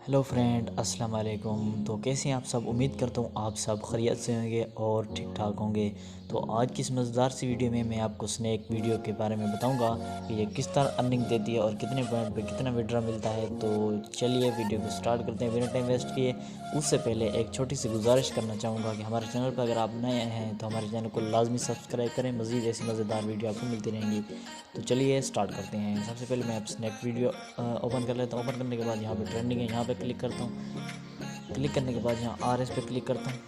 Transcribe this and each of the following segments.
Hello friend, अस्सलाम वालेकुम। तो कैसे हैं आप सब? उम्मीद करता हूँ आप सब खैरियत से होंगे और ठीक ठाक होंगे। तो आज की इस मज़ेदार सी वीडियो में मैं आपको स्नैक वीडियो के बारे में बताऊंगा कि ये किस तरह अर्निंग देती है और कितने पॉइंट पे कितना विड्रॉ मिलता है। तो चलिए वीडियो को स्टार्ट करते हैं बिना टाइम वेस्ट किए। उससे पहले एक छोटी सी गुजारिश करना चाहूँगा कि हमारे चैनल पर अगर आप नए हैं तो हमारे चैनल को लाजमी सब्सक्राइब करें। मज़ीद ऐसी मज़ेदार वीडियो आपको मिलती रहेंगी। तो चलिए स्टार्ट करते हैं। सबसे पहले मैं आप स्नैक वीडियो ओपन कर लेता हूँ। ओपन करने के बाद यहाँ पे ट्रेंडिंग है, यहाँ पे क्लिक करता हूँ। क्लिक करने के बाद यहाँ RS पे क्लिक करता हूँ।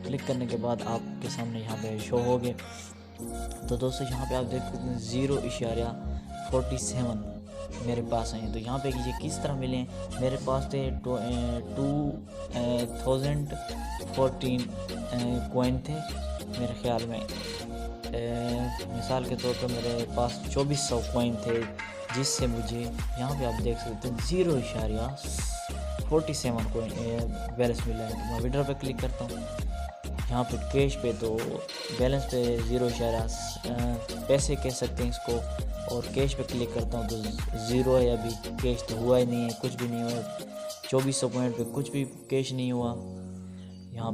क्लिक करने के बाद आपके सामने यहाँ पे शो हो गए। तो दोस्तों यहाँ पे आप देख सकते हैं 0.47 मेरे पास हैं। तो यहाँ पे ये किस तरह मिले हैं, मेरे पास थे 2014 कॉइन थे मेरे ख्याल में। मिसाल के तौर पर मेरे पास 2400 कॉइन थे, जिससे मुझे यहाँ पे आप देख सकते हैं 0.47 कॉइन बैलेंस मिला है। तो मैं विड्रॉ पे क्लिक करता हूँ। यहाँ पे कैश पे तो बैलेंस पे 0 पैसे कह सकते हैं इसको, और कैश पे क्लिक करता हूँ तो 0 है। अभी कैश तो हुआ ही नहीं है, कुछ भी नहीं हुआ। 2400 पॉइंट पे कुछ भी कैश नहीं हुआ। यहाँ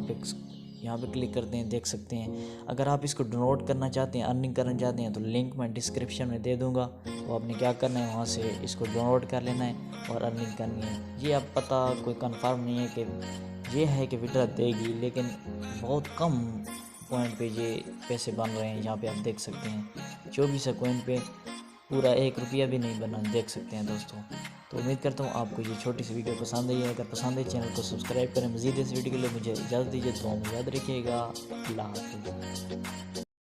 पे क्लिक करते हैं, देख सकते हैं। अगर आप इसको डाउनलोड करना चाहते हैं, अर्निंग करना चाहते हैं, तो लिंक मैं डिस्क्रिप्शन में दे दूँगा। तो आपने क्या करना है, वहाँ से इसको डाउनलोड कर लेना है और अर्निंग करनी है। ये अब पता कोई कंफर्म नहीं है कि ये है कि विड्रॉ देगी, लेकिन बहुत कम पॉइंट पे ये पैसे बन रहे हैं। यहाँ पे आप देख सकते हैं 2400 कॉइन पे पूरा 1 रुपया भी नहीं बना, देख सकते हैं दोस्तों। तो उम्मीद करता हूँ आपको ये छोटी सी वीडियो पसंद आई है। अगर पसंद है चैनल को सब्सक्राइब करें। मज़ीद इस वीडियो के लिए मुझे इजाज़त दीजिए। तो याद रखिएगा। अल्लाह हाफ़िज़।